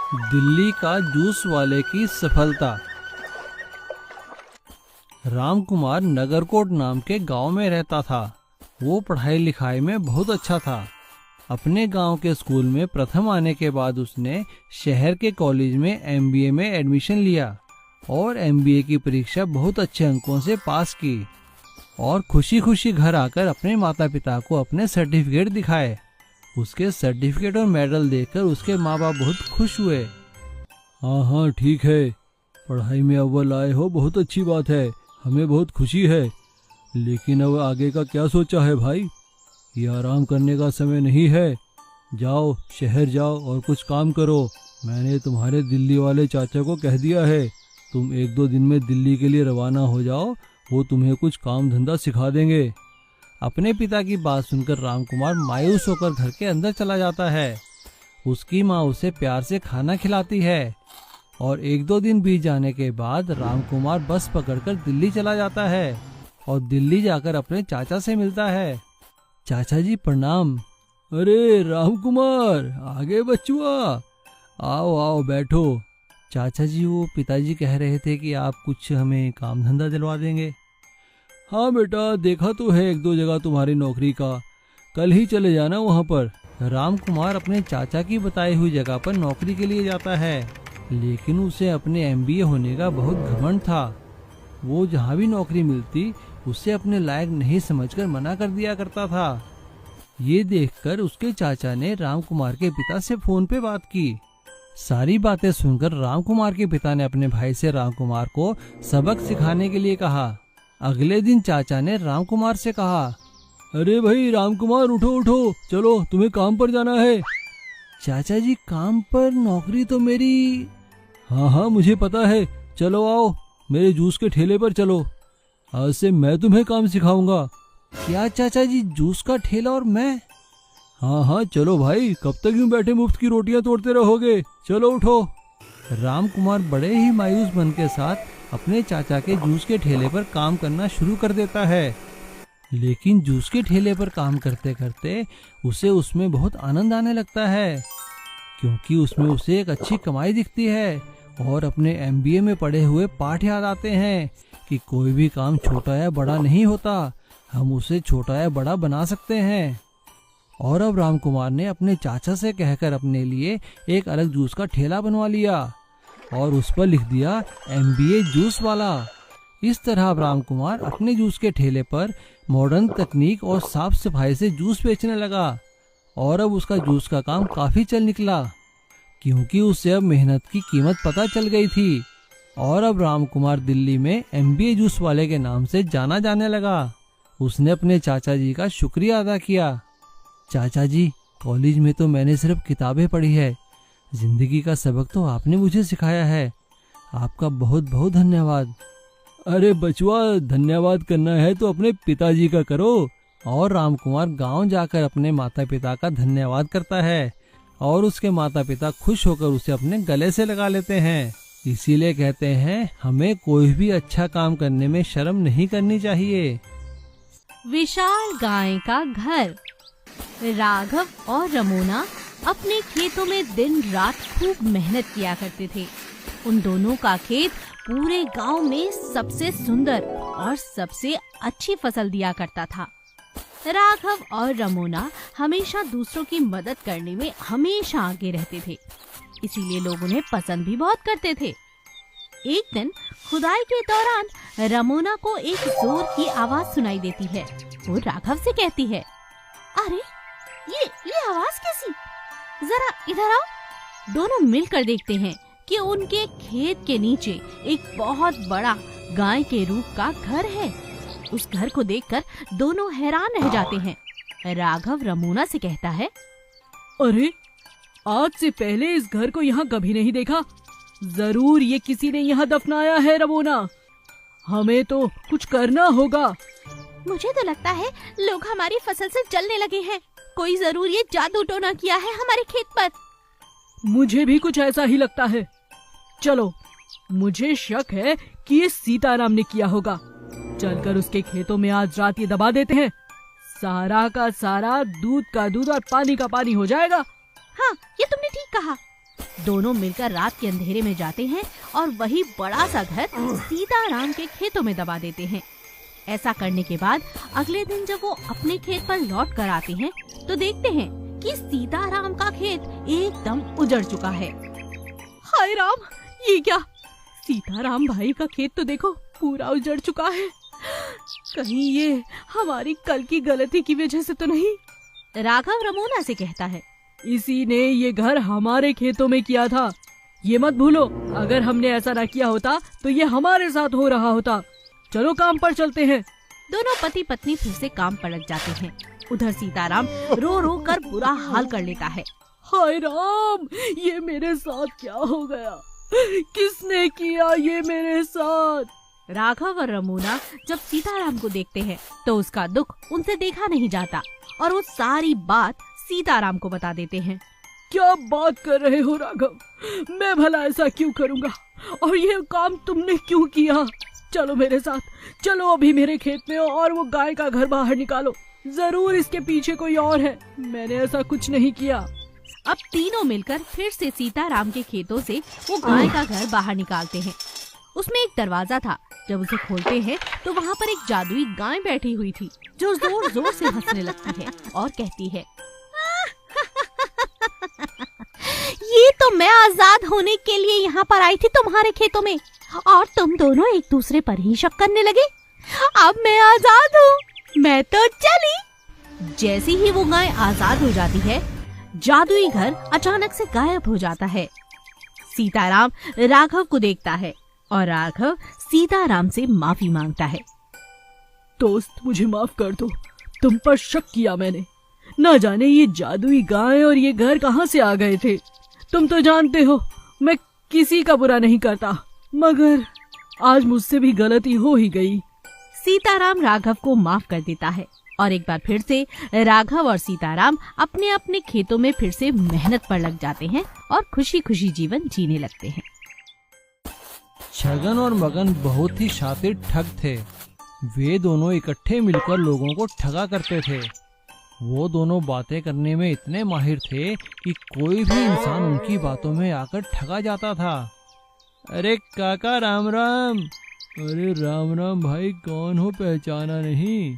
दिल्ली का जूस वाले की सफलता। रामकुमार नगरकोट नाम के गांव में रहता था। वो पढ़ाई लिखाई में बहुत अच्छा था। अपने गांव के स्कूल में प्रथम आने के बाद उसने शहर के कॉलेज में एमबीए में एडमिशन लिया और एमबीए की परीक्षा बहुत अच्छे अंकों से पास की और खुशी खुशी घर आकर अपने माता पिता को अपने सर्टिफिकेट दिखाए। उसके सर्टिफिकेट और मेडल देखकर उसके माँ बाप बहुत खुश हुए। हाँ हाँ ठीक है, पढ़ाई में अव्वल आए हो, बहुत अच्छी बात है, हमें बहुत खुशी है। लेकिन अब आगे का क्या सोचा है भाई? ये आराम करने का समय नहीं है। जाओ शहर जाओ और कुछ काम करो। मैंने तुम्हारे दिल्ली वाले चाचा को कह दिया है, तुम 1-2 दिन में दिल्ली के लिए रवाना हो जाओ, वो तुम्हें कुछ काम धंधा सिखा देंगे। अपने पिता की बात सुनकर रामकुमार मायूस होकर घर के अंदर चला जाता है। उसकी माँ उसे प्यार से खाना खिलाती है और 1-2 दिन बीत जाने के बाद रामकुमार बस पकड़कर दिल्ली चला जाता है और दिल्ली जाकर अपने चाचा से मिलता है। चाचा जी प्रणाम। अरे रामकुमार, आगे बचुआ, आओ आओ बैठो। चाचा जी, वो पिताजी कह रहे थे कि आप कुछ हमें काम धंधा दिलवा देंगे। हाँ बेटा, देखा तो है 1-2 जगह तुम्हारी नौकरी का, कल ही चले जाना वहाँ पर। रामकुमार अपने चाचा की बताई हुई जगह पर नौकरी के लिए जाता है, लेकिन उसे अपने एमबीए होने का बहुत घमंड था। वो जहाँ भी नौकरी मिलती उसे अपने लायक नहीं समझकर मना कर दिया करता था। ये देखकर उसके चाचा ने रामकुमार के पिता से फोन पे बात की। सारी बातें सुनकर रामकुमार के पिता ने अपने भाई से रामकुमार को सबक सिखाने के लिए कहा। अगले दिन चाचा ने रामकुमार से कहा, अरे भाई रामकुमार, उठो उठो, चलो तुम्हें काम पर जाना है। चाचा जी, काम पर? नौकरी तो मेरी। हाँ हाँ मुझे पता है, चलो आओ मेरे जूस के ठेले पर चलो, आज से मैं तुम्हें काम सिखाऊंगा। क्या चाचा जी, जूस का ठेला और मैं? हाँ हाँ चलो भाई, कब तक यूं बैठे मुफ्त की रोटियां तोड़ते रहोगे, चलो उठो। रामकुमार बड़े ही मायूस मन के साथ अपने चाचा के जूस के ठेले पर काम करना शुरू कर देता है। लेकिन जूस के ठेले पर काम करते करते उसे उसमें बहुत आनंद आने लगता है, क्योंकि उसमें उसे एक अच्छी कमाई दिखती है और अपने एमबीए में पढ़े हुए पाठ याद आते हैं कि कोई भी काम छोटा या बड़ा नहीं होता, हम उसे छोटा या बड़ा बना सकते हैं। और अब रामकुमार ने अपने चाचा से कहकर अपने लिए एक अलग जूस का ठेला बनवा लिया और उस पर लिख दिया एमबीए जूस वाला। इस तरह रामकुमार अपने जूस के ठेले पर मॉडर्न तकनीक और साफ सफाई से जूस बेचने लगा और अब उसका जूस का काम काफी चल निकला, क्योंकि उसे अब मेहनत की कीमत पता चल गई थी और अब रामकुमार दिल्ली में एमबीए जूस वाले के नाम से जाना जाने लगा। उसने अपने चाचा जी का शुक्रिया अदा किया। चाचा जी, कॉलेज में तो मैंने सिर्फ किताबें पढ़ी है, जिंदगी का सबक तो आपने मुझे सिखाया है, आपका बहुत बहुत धन्यवाद। अरे बचुआ, धन्यवाद करना है तो अपने पिताजी का करो। और रामकुमार गांव जाकर अपने माता पिता का धन्यवाद करता है और उसके माता पिता खुश होकर उसे अपने गले से लगा लेते हैं। इसीलिए कहते हैं, हमें कोई भी अच्छा काम करने में शर्म नहीं करनी चाहिए। विशाल गाय का घर। राघव और रमोना अपने खेतों में दिन रात खूब मेहनत किया करते थे। उन दोनों का खेत पूरे गांव में सबसे सुंदर और सबसे अच्छी फसल दिया करता था। राघव और रमोना हमेशा दूसरों की मदद करने में हमेशा आगे रहते थे, इसीलिए लोग उन्हें पसंद भी बहुत करते थे। एक दिन खुदाई के दौरान रमोना को एक जोर की आवाज सुनाई देती है। वो राघव से कहती है, अरे ये आवाज कैसी? जरा इधर आओ। दोनों मिलकर देखते हैं कि उनके खेत के नीचे एक बहुत बड़ा गाय के रूप का घर है। उस घर को देखकर दोनों हैरान रह जाते हैं। राघव रमोना से कहता है, अरे आज से पहले इस घर को यहाँ कभी नहीं देखा, जरूर ये किसी ने यहाँ दफनाया है रमोना, हमें तो कुछ करना होगा। मुझे तो लगता है लोग हमारी फसल से जलने लगे हैं, कोई जरूर ये जादू टोना किया है हमारे खेत पर। मुझे भी कुछ ऐसा ही लगता है। चलो, मुझे शक है कि ये सीताराम ने किया होगा। चलकर उसके खेतों में आज रात ये दबा देते हैं, सारा का सारा दूध का दूध और पानी का पानी हो जाएगा। हाँ, ये तुमने ठीक कहा। दोनों मिलकर रात के अंधेरे में जाते हैं और वही बड़ा सा घर सीताराम के खेतों में दबा देते हैं। ऐसा करने के बाद अगले दिन जब वो अपने खेत पर लौट कर आते हैं तो देखते हैं कि सीताराम का खेत एकदम उजड़ चुका है। हाय राम, ये क्या? सीताराम भाई का खेत तो देखो पूरा उजड़ चुका है। कहीं ये हमारी कल की गलती की वजह से तो नहीं? राघव रमोना से कहता है, इसी ने ये घर हमारे खेतों में किया था। ये मत भूलो, अगर हमने ऐसा ना किया होता तो ये हमारे साथ हो रहा होता। चलो काम पर चलते हैं। दोनों पति पत्नी फिर से काम पर लग जाते हैं। उधर सीताराम रो रो कर बुरा हाल कर लेता है। हाय राम, ये मेरे साथ क्या हो गया? किसने किया ये मेरे साथ? राघव और रमोना जब सीताराम को देखते हैं तो उसका दुख उनसे देखा नहीं जाता और वो सारी बात सीताराम को बता देते हैं। क्या बात कर रहे हो राघव? मैं भला ऐसा क्यों करूँगा? और ये काम तुमने क्यों किया? चलो मेरे साथ, चलो अभी मेरे खेत में और वो गाय का घर बाहर निकालो। जरूर इसके पीछे कोई और है, मैंने ऐसा कुछ नहीं किया। अब तीनों मिलकर फिर से सीताराम के खेतों से वो गाय का घर बाहर निकालते हैं। उसमें एक दरवाजा था। जब उसे खोलते हैं तो वहाँ पर एक जादुई गाय बैठी हुई थी जो जोर जोर से हंसने लगती है और कहती है, ये तो मैं आजाद होने के लिए यहाँ पर आई थी तुम्हारे खेतों में और तुम दोनों एक दूसरे पर ही शक करने लगे। अब मैं आजाद हूँ, मैं तो चली। जैसे ही वो गाय आजाद हो जाती है, जादुई घर अचानक से गायब हो जाता है। सीताराम राघव को देखता है और राघव सीताराम से माफी मांगता है। दोस्त, मुझे माफ कर दो, तुम पर शक किया मैंने। न जाने ये जादुई गाय और ये घर कहाँ से आ गए थे। तुम तो जानते हो मैं किसी का बुरा नहीं करता, मगर आज मुझसे भी गलती हो ही गई। सीताराम राघव को माफ कर देता है और एक बार फिर से राघव और सीताराम अपने अपने खेतों में फिर से मेहनत पर लग जाते हैं और खुशी खुशी जीवन जीने लगते हैं। छगन और मगन बहुत ही शातिर ठग थे। वे दोनों इकट्ठे मिलकर लोगों को ठगा करते थे। वो दोनों बातें करने में इतने माहिर थे कि कोई भी इंसान उनकी बातों में आकर ठगा जाता था। अरे काका राम राम। अरे राम राम भाई, कौन हो, पहचाना नहीं?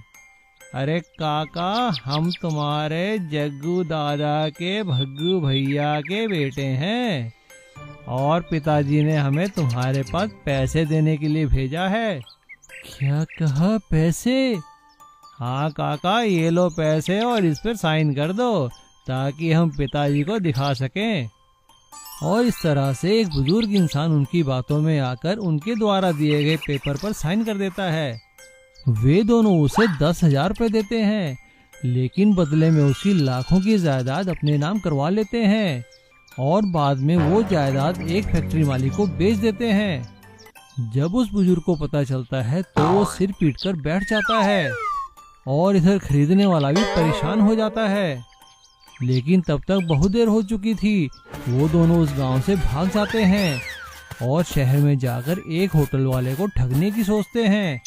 अरे काका, हम तुम्हारे जग्गू दादा के भग्गू भैया के बेटे हैं और पिताजी ने हमें तुम्हारे पास पैसे देने के लिए भेजा है। क्या कहा, पैसे? हाँ काका, ये लो पैसे और इस पर साइन कर दो ताकि हम पिताजी को दिखा सकें। और इस तरह से एक बुजुर्ग इंसान उनकी बातों में आकर उनके द्वारा दिए गए पेपर पर साइन कर देता है। वे दोनों उसे 10,000 रुपये देते हैं, लेकिन बदले में उसकी लाखों की जायदाद अपने नाम करवा लेते हैं और बाद में वो जायदाद एक फैक्ट्री मालिक को बेच देते हैं। जब उस बुजुर्ग को पता चलता है तो वो सिर पीटकर बैठ जाता है और इधर खरीदने वाला भी परेशान हो जाता है। लेकिन तब तक बहुत देर हो चुकी थी। वो दोनों उस गांव से भाग जाते हैं और शहर में जाकर एक होटल वाले को ठगने की सोचते हैं।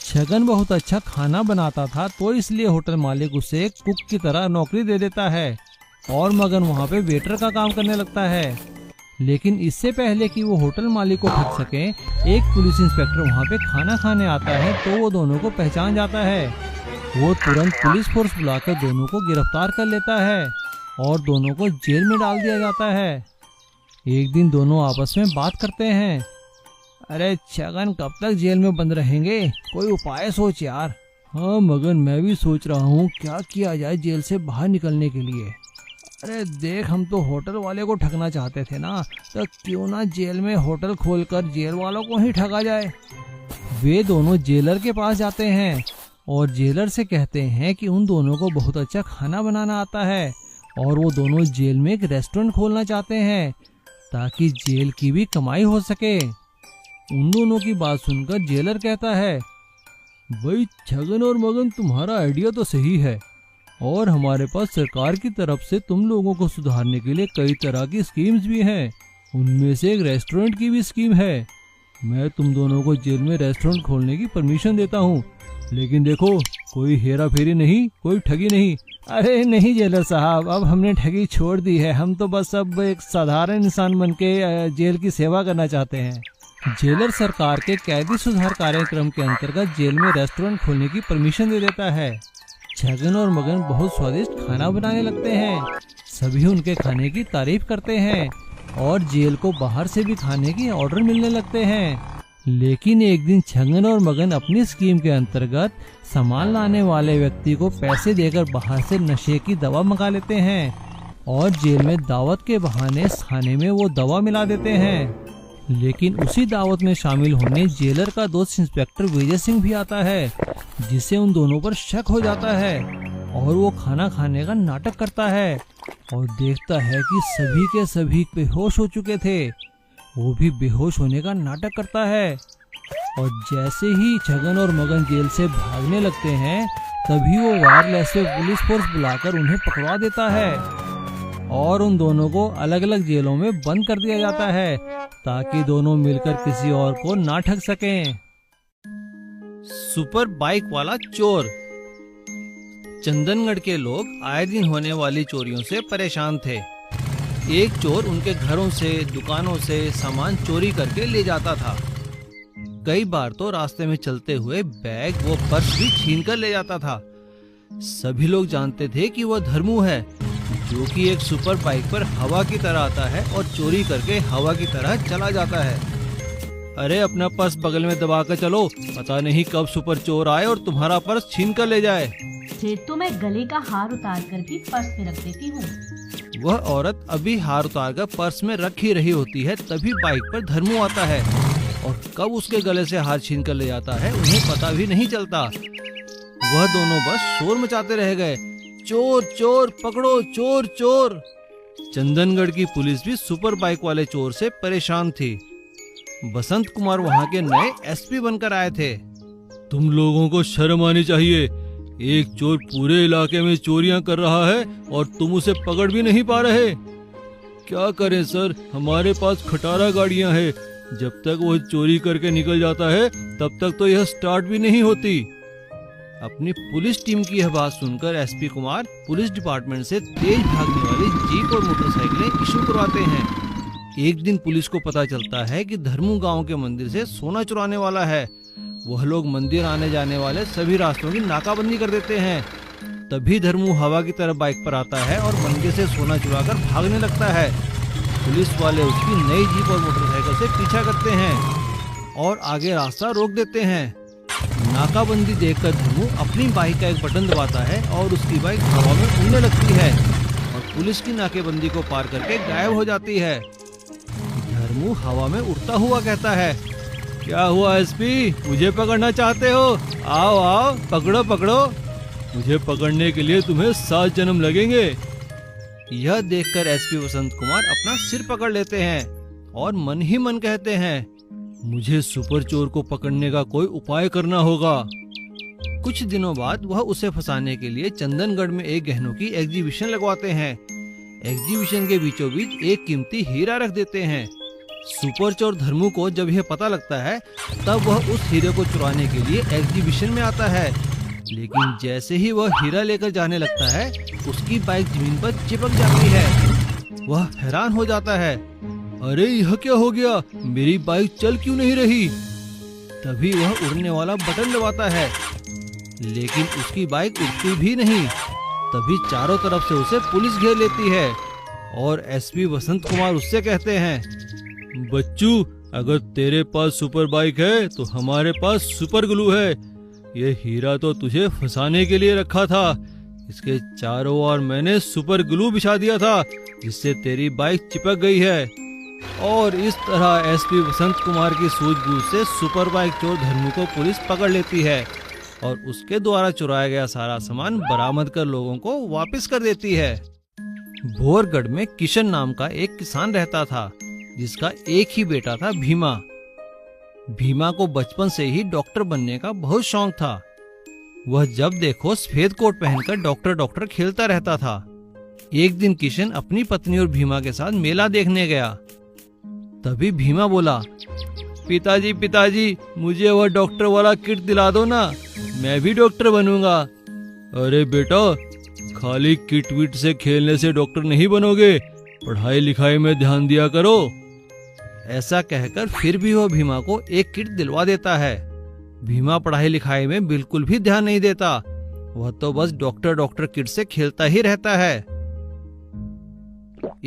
छगन बहुत अच्छा खाना बनाता था तो इसलिए होटल मालिक उसे एक कुक की तरह नौकरी दे देता है और मगन वहाँ पे वेटर का काम करने लगता है। लेकिन इससे पहले कि वो होटल मालिक को ठग सके, एक पुलिस इंस्पेक्टर वहाँ पे खाना खाने आता है तो वो दोनों को पहचान जाता है। वो तुरंत पुलिस फोर्स बुलाकर दोनों को गिरफ्तार कर लेता है और दोनों को जेल में डाल दिया जाता है। एक दिन दोनों आपस में बात करते हैं। अरे छगन, कब तक जेल में बंद रहेंगे? कोई उपाय सोच यार। हाँ मगन, मैं भी सोच रहा हूँ क्या किया जाए जेल से बाहर निकलने के लिए। अरे देख, हम तो होटल वाले को ठगना चाहते थे ना, तो क्यों ना जेल में होटल खोलकर जेल वालों को ही ठगा जाए। वे दोनों जेलर के पास जाते हैं और जेलर से कहते हैं कि उन दोनों को बहुत अच्छा खाना बनाना आता है और वो दोनों जेल में एक रेस्टोरेंट खोलना चाहते हैं ताकि जेल की भी कमाई हो सके। उन दोनों की बात सुनकर जेलर कहता है, भाई छगन और मगन, तुम्हारा आइडिया तो सही है और हमारे पास सरकार की तरफ से तुम लोगों को सुधारने के लिए कई तरह की स्कीम्स भी हैं। उनमें से एक रेस्टोरेंट की भी स्कीम है। मैं तुम दोनों को जेल में रेस्टोरेंट खोलने की परमिशन देता हूँ, लेकिन देखो, कोई हेरा फेरी नहीं, कोई ठगी नहीं, अरे नहीं जेलर साहब, अब हमने ठगी छोड़ दी है। हम तो बस अब एक साधारण इंसान बन के जेल की सेवा करना चाहते हैं। जेलर सरकार के कैदी सुधार कार्यक्रम के अंतर्गत जेल में रेस्टोरेंट खोलने की परमिशन दे देता है। छगन और मगन बहुत स्वादिष्ट खाना बनाने लगते हैं। सभी उनके खाने की तारीफ करते हैं और जेल को बाहर से भी खाने की ऑर्डर मिलने लगते हैं। लेकिन एक दिन छगन और मगन अपनी स्कीम के अंतर्गत सामान लाने वाले व्यक्ति को पैसे देकर बाहर से नशे की दवा मंगा लेते हैं और जेल में दावत के बहाने खाने में वो दवा मिला देते हैं। लेकिन उसी दावत में शामिल होने जेलर का दोस्त इंस्पेक्टर विजय सिंह भी आता है, जिसे उन दोनों पर शक हो जाता है और वो खाना खाने का नाटक करता है और देखता है कि सभी के सभी बेहोश हो चुके थे। वो भी बेहोश होने का नाटक करता है और जैसे ही छगन और मगन जेल से भागने लगते हैं तभी वो वायरलेस से पुलिस फोर्स बुलाकर उन्हें पकड़वा देता है और उन दोनों को अलग अलग जेलों में बंद कर दिया जाता है ताकि दोनों मिलकर किसी और को ना ठग सकें। सुपर बाइक वाला चोर। चंदनगढ़ के लोग आए दिन होने वाली चोरियों से परेशान थे। एक चोर उनके घरों से, दुकानों से सामान चोरी करके ले जाता था। कई बार तो रास्ते में चलते हुए बैग व पर्स भी छीन कर ले जाता था। सभी लोग जानते थे कि वह धर्मू है, जो कि एक सुपर बाइक पर हवा की तरह आता है और चोरी करके हवा की तरह चला जाता है। अरे अपना पर्स बगल में दबा कर चलो, पता नहीं कब सुपर चोर आए और तुम्हारा पर्स छीन कर ले जाए। फिर तो मैं गले का हार उतार कर भी पर्स में रख देती हूँ। वह औरत अभी हार उतार कर पर्स में रख ही रही होती है, तभी बाइक पर धर्मू आता है और कब उसके गले से हार छीन कर ले जाता है उन्हें पता भी नहीं चलता। वह दोनों बस शोर मचाते रह गए, चोर चोर पकड़ो, चोर चोर। चंदनगढ़ की पुलिस भी सुपर बाइक वाले चोर से परेशान थी। बसंत कुमार वहाँ के नए एसपी बनकर आए थे। तुम लोगों को शर्म आनी चाहिए, एक चोर पूरे इलाके में चोरियां कर रहा है और तुम उसे पकड़ भी नहीं पा रहे। क्या करें सर, हमारे पास खटारा गाड़ियां हैं, जब तक वो चोरी करके निकल जाता है तब तक तो यह स्टार्ट भी नहीं होती। अपनी पुलिस टीम की यह बात सुनकर एसपी कुमार पुलिस डिपार्टमेंट से तेज भागने वाली जीप और मोटरसाइकिलें इशू करवाते हैं। एक दिन पुलिस को पता चलता है कि धर्मू गांव के मंदिर से सोना चुराने वाला है। वह लोग मंदिर आने जाने वाले सभी रास्तों की नाकाबंदी कर देते हैं। तभी धर्मू हवा की तरफ बाइक पर आता है और मंदिर से सोना चुराकर भागने लगता है। पुलिस वाले उसकी नई जीप और मोटरसाइकिल से पीछा करते हैं और आगे रास्ता रोक देते हैं। नाकाबंदी देखकर धर्मू अपनी बाइक का एक बटन दबाता है और उसकी बाइक हवा में उड़ने लगती है और पुलिस की नाकेबंदी को पार करके गायब हो जाती है। धर्मू हवा में उड़ता हुआ कहता है, क्या हुआ एसपी, मुझे पकड़ना चाहते हो? आओ आओ, पकड़ो पकड़ो, मुझे पकड़ने के लिए तुम्हें 7 जन्म लगेंगे। यह देखकर एसपी बसंत कुमार अपना सिर पकड़ लेते हैं और मन ही मन कहते हैं, मुझे सुपर चोर को पकड़ने का कोई उपाय करना होगा। कुछ दिनों बाद वह उसे फंसाने के लिए चंदनगढ़ में एक गहनों की एग्जीबिशन लगवाते हैं। एग्जीबिशन के बीचों बीच एक कीमती हीरा रख देते हैं। सुपर चोर धर्मू को जब यह पता लगता है तब वह उस हीरे को चुराने के लिए एग्जीबिशन में आता है, लेकिन जैसे ही वह हीरा लेकर जाने लगता है उसकी बाइक जमीन पर चिपक जाती है। वह हैरान हो जाता है, अरे यह क्या हो गया, मेरी बाइक चल क्यों नहीं रही? तभी वह उड़ने वाला बटन दबाता है, लेकिन उसकी बाइक उड़ती भी नहीं। तभी चारों तरफ से उसे पुलिस घेर लेती है और एसपी बसंत कुमार उससे कहते हैं, बच्चू, अगर तेरे पास सुपर बाइक है तो हमारे पास सुपर ग्लू है। ये हीरा तो तुझे फंसाने के लिए रखा था, इसके चारों ओर मैंने सुपर ग्लू बिछा दिया था जिससे तेरी बाइक चिपक गई है। और इस तरह एसपी बसंत कुमार की सूझबूझ से सुपर बाइक चोर धर्मू को पुलिस पकड़ लेती है और उसके द्वारा चुराया गया सारा सामान बरामद कर लोगों को वापस कर देती है। भोरगढ़ में किशन नाम का एक किसान रहता था जिसका एक ही बेटा था भीमा। भीमा को बचपन से ही डॉक्टर बनने का बहुत शौक था। वह जब देखो सफेद कोट पहनकर डॉक्टर डॉक्टर खेलता रहता था। एक दिन किशन अपनी पत्नी और भीमा के साथ मेला देखने गया। तभी भीमा बोला, पिताजी पिताजी, मुझे वह डॉक्टर वाला किट दिला दो ना, मैं भी डॉक्टर बनूंगा। अरे बेटा, खाली किट विट से खेलने से डॉक्टर नहीं बनोगे, पढ़ाई लिखाई में ध्यान दिया करो। ऐसा कहकर फिर भी वह भीमा को एक किट दिलवा देता है। भीमा पढ़ाई लिखाई में बिल्कुल भी ध्यान नहीं देता, वह तो बस डॉक्टर किट से खेलता ही रहता है।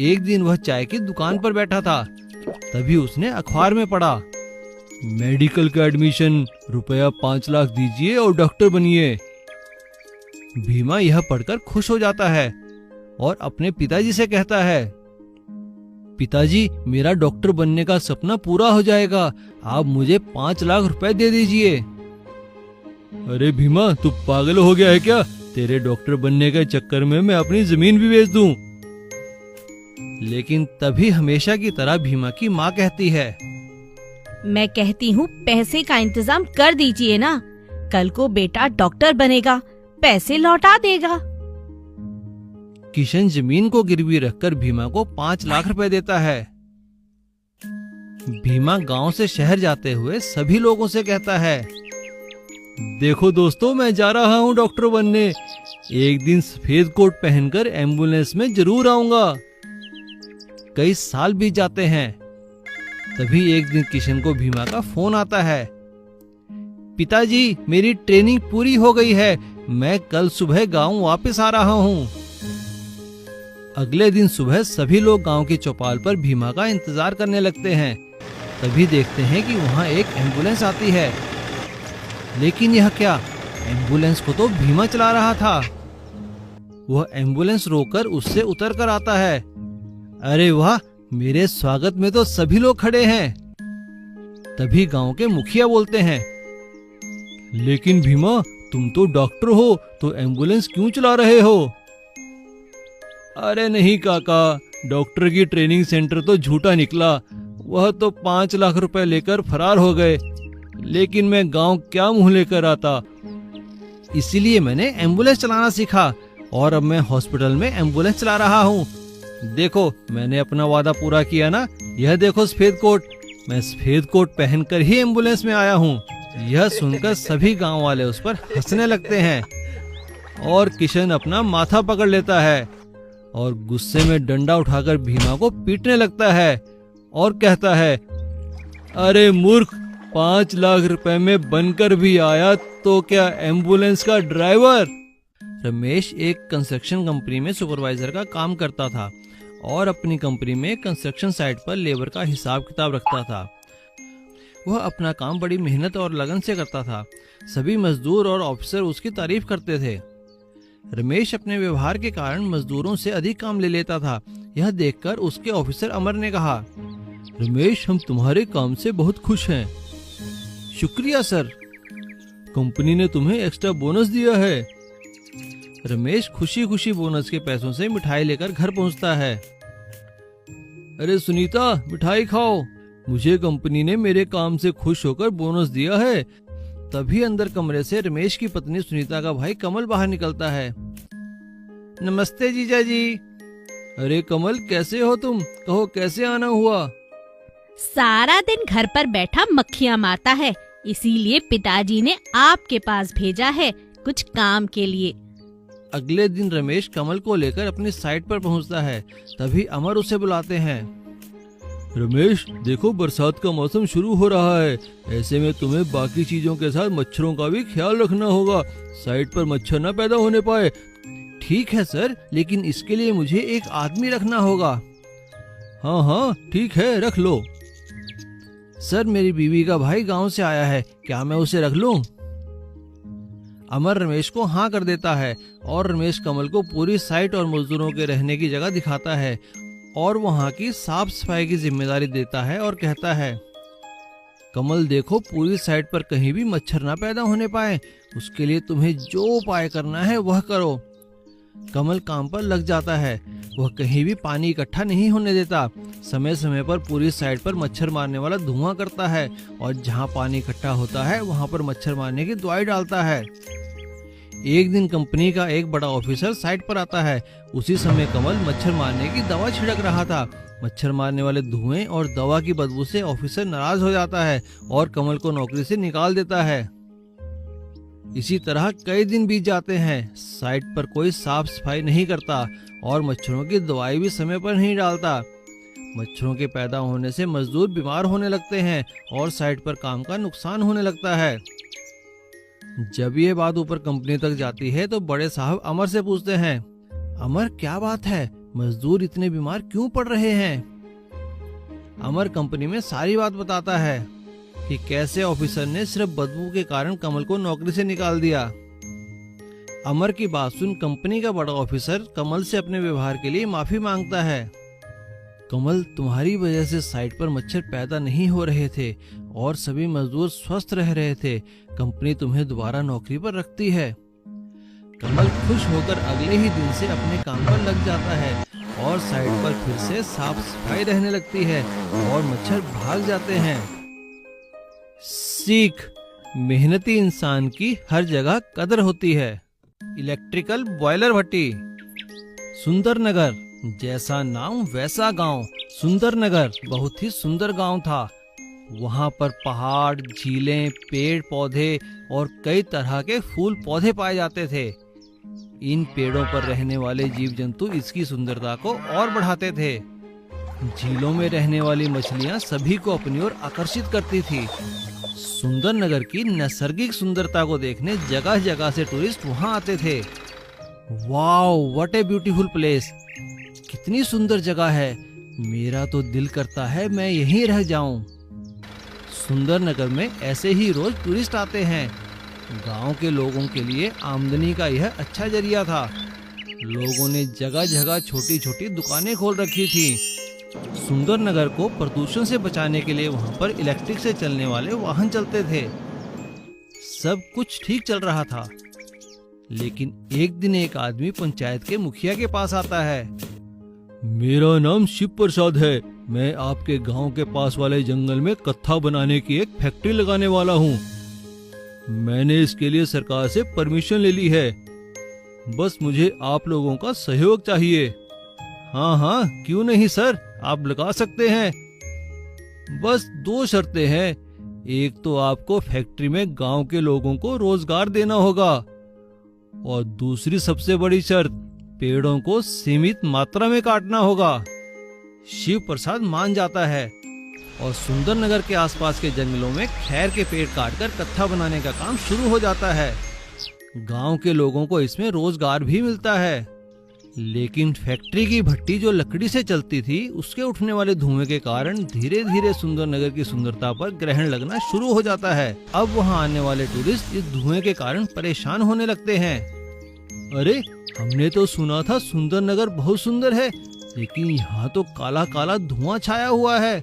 एक दिन वह चाय की दुकान पर बैठा था, तभी उसने अखबार में पढ़ा, मेडिकल का एडमिशन, रुपया 5 लाख दीजिए और डॉक्टर बनिए। भीमा यह पढ़कर खुश हो जाता है और अपने पिताजी से कहता है, पिताजी मेरा डॉक्टर बनने का सपना पूरा हो जाएगा, आप मुझे 5 लाख रुपए दे दीजिए। अरे भीमा तू पागल हो गया है क्या? तेरे डॉक्टर बनने के चक्कर में मैं अपनी जमीन भी बेच दूं। लेकिन तभी हमेशा की तरह भीमा की माँ कहती है, मैं कहती हूँ पैसे का इंतजाम कर दीजिए ना, कल को बेटा डॉक्टर बनेगा, पैसे लौटा देगा। किशन जमीन को गिरवी रखकर भीमा को 5 लाख रुपए देता है। भीमा गांव से शहर जाते हुए सभी लोगों से कहता है, देखो दोस्तों मैं जा रहा हूँ डॉक्टर बनने, एक दिन सफेद कोट पहनकर एम्बुलेंस में जरूर आऊंगा। कई साल बीत जाते हैं, तभी एक दिन किशन को भीमा का फोन आता है, पिताजी मेरी ट्रेनिंग पूरी हो गई है, मैं कल सुबह गांव वापस आ रहा हूँ। अगले दिन सुबह सभी लोग गांव की चौपाल पर भीमा का इंतजार करने लगते हैं। तभी देखते हैं कि वहां एक एम्बुलेंस आती है। लेकिन यह क्या, एम्बुलेंस को तो भीमा चला रहा था। वह एम्बुलेंस रोककर उससे उतर कर आता है। अरे वाह, मेरे स्वागत में तो सभी लोग खड़े हैं। तभी गांव के मुखिया बोलते हैं, लेकिन भीमा तुम तो डॉक्टर हो, तो एम्बुलेंस क्यों चला रहे हो? अरे नहीं काका, डॉक्टर की ट्रेनिंग सेंटर तो झूठा निकला, वह तो 5 लाख रुपए लेकर फरार हो गए, लेकिन मैं गांव क्या मुंह लेकर आता, इसीलिए मैंने एम्बुलेंस चलाना सीखा और अब मैं हॉस्पिटल में एम्बुलेंस चला रहा हूँ। देखो मैंने अपना वादा पूरा किया ना, यह देखो सफेद कोट, मैं सफेद कोट पहनकर ही एम्बुलेंस में आया हूँ। यह सुनकर सभी गांव वाले उस पर हंसने लगते हैं और किशन अपना माथा पकड़ लेता है और गुस्से में डंडा उठाकर भीमा को पीटने लगता है और कहता है, अरे मूर्ख, 5 लाख रुपए में बनकर भी आया तो क्या एम्बुलेंस का ड्राइवर। रमेश एक कंस्ट्रक्शन कंपनी में सुपरवाइजर का काम करता था और अपनी कंपनी में कंस्ट्रक्शन साइट पर लेबर का हिसाब किताब रखता था। वह अपना काम बड़ी मेहनत और लगन से करता था। सभी मजदूर और ऑफिसर उसकी तारीफ करते थे। रमेश अपने व्यवहार के कारण मजदूरों से अधिक काम ले लेता था। यह देखकर उसके ऑफिसर अमर ने कहा, रमेश हम तुम्हारे काम से बहुत खुश हैं। शुक्रिया सर, कंपनी ने तुम्हें एक्स्ट्रा बोनस दिया है। रमेश खुशी खुशी बोनस के पैसों से मिठाई लेकर घर पहुंचता है। अरे सुनीता मिठाई खाओ, मुझे कंपनी ने मेरे काम से खुश होकर बोनस दिया है। तभी अंदर कमरे से रमेश की पत्नी सुनीता का भाई कमल बाहर निकलता है। नमस्ते जीजा जी। अरे कमल कैसे हो तुम, कहो कैसे आना हुआ? सारा दिन घर पर बैठा मक्खियाँ मारता है, इसीलिए पिताजी ने आपके पास भेजा है कुछ काम के लिए। अगले दिन रमेश कमल को लेकर अपनी साइट पर पहुंचता है। तभी अमर उसे बुलाते हैं। रमेश देखो बरसात का मौसम शुरू हो रहा है, ऐसे में तुम्हें बाकी चीजों के साथ मच्छरों का भी ख्याल रखना होगा, साइट पर मच्छर न पैदा होने पाए। ठीक है सर, लेकिन इसके लिए मुझे एक आदमी रखना होगा। हाँ हाँ ठीक है, रख लो। सर मेरी बीवी का भाई गांव से आया है, क्या मैं उसे रख लूं? अमर रमेश को हाँ कर देता है और रमेश कमल को पूरी साइट और मजदूरों के रहने की जगह दिखाता है और वहाँ की साफ सफाई की जिम्मेदारी देता है और कहता है, कमल देखो पूरी साइट पर कहीं भी मच्छर ना पैदा होने पाए, उसके लिए तुम्हें जो उपाय करना है वह करो। कमल काम पर लग जाता है। वह कहीं भी पानी इकट्ठा नहीं होने देता, समय समय पर पूरी साइट पर मच्छर मारने वाला धुआं करता है और जहाँ पानी इकट्ठा होता है वहाँ पर मच्छर मारने की दवाई डालता है। एक दिन कंपनी का एक बड़ा ऑफिसर साइट पर आता है। उसी समय कमल मच्छर मारने की दवा छिड़क रहा था। मच्छर मारने वाले धुएं और दवा की बदबू से ऑफिसर नाराज हो जाता है और कमल को नौकरी से निकाल देता है। इसी तरह कई दिन बीत जाते हैं। साइट पर कोई साफ सफाई नहीं करता और मच्छरों की दवाई भी समय पर नहीं डालता। मच्छरों के पैदा होने से मजदूर बीमार होने लगते हैं और साइट पर काम का नुकसान होने लगता है। जब ये बात ऊपर कंपनी तक जाती है तो बड़े साहब अमर से पूछते हैं, अमर क्या बात है, मजदूर इतने बीमार क्यों पड़ रहे हैं? अमर कंपनी में सारी बात बताता है कि कैसे ऑफिसर ने सिर्फ बदबू के कारण कमल को नौकरी से निकाल दिया। अमर की बात सुन कंपनी का बड़ा ऑफिसर कमल से अपने व्यवहार के लिए माफी मांगता है। कमल, तुम्हारी वजह से साइट पर मच्छर पैदा नहीं हो रहे थे और सभी मजदूर स्वस्थ रह रहे थे। कंपनी तुम्हें दोबारा नौकरी पर रखती है। कमल खुश होकर अगले ही दिन से अपने काम पर लग जाता है और साइट पर फिर से साफ सफाई रहने लगती है और मच्छर भाग जाते हैं। सीख, मेहनती इंसान की हर जगह कदर होती है। इलेक्ट्रिकल बॉयलर भट्टी। सुंदरनगर, जैसा नाम वैसा गांव। सुंदरनगर बहुत ही सुंदर गांव था। वहां पर पहाड़, झीलें, पेड़ पौधे और कई तरह के फूल पौधे पाए जाते थे। इन पेड़ों पर रहने वाले जीव जंतु इसकी सुंदरता को और बढ़ाते थे। झीलों में रहने वाली मछलियां सभी को अपनी ओर आकर्षित करती थी। सुंदरनगर की नैसर्गिक सुंदरता को देखने जगह जगह से टूरिस्ट वहां आते थे। Wow, what a beautiful place, कितनी सुंदर जगह है, मेरा तो दिल करता है मैं यहीं रह जाऊं। सुंदरनगर में ऐसे ही रोज टूरिस्ट आते हैं। गांव के लोगों के लिए आमदनी का यह अच्छा जरिया था। लोगों ने जगह जगह छोटी छोटी दुकानें खोल रखी थी। सुंदरनगर को प्रदूषण से बचाने के लिए वहां पर इलेक्ट्रिक से चलने वाले वाहन चलते थे। सब कुछ ठीक चल रहा था, लेकिन एक दिन एक आदमी पंचायत के मुखिया के पास आता है। मेरा नाम शिव प्रसाद है, मैं आपके गांव के पास वाले जंगल में कत्था बनाने की एक फैक्ट्री लगाने वाला हूँ। मैंने इसके लिए सरकार से परमिशन ले ली है, बस मुझे आप लोगों का सहयोग चाहिए। हाँ हाँ, क्यों नहीं सर, आप लगा सकते हैं। बस 2 शर्तें हैं। एक तो आपको फैक्ट्री में गांव के लोगों को रोजगार देना होगा और दूसरी सबसे बड़ी शर्त, पेड़ों को सीमित मात्रा में काटना होगा। शिव प्रसाद मान जाता है और सुंदरनगर के आसपास के जंगलों में खैर के पेड़ काटकर कत्था बनाने का काम शुरू हो जाता है। गांव के लोगों को इसमें रोजगार भी मिलता है, लेकिन फैक्ट्री की भट्टी जो लकड़ी से चलती थी उसके उठने वाले धुएं के कारण धीरे धीरे सुंदरनगर की सुंदरता पर ग्रहण लगना शुरू हो जाता है। अब वहां आने वाले टूरिस्ट इस धुएं के कारण परेशान होने लगते हैं। अरे, हमने तो सुना था सुंदरनगर बहुत सुंदर है, लेकिन यहाँ तो काला काला धुआं छाया हुआ है।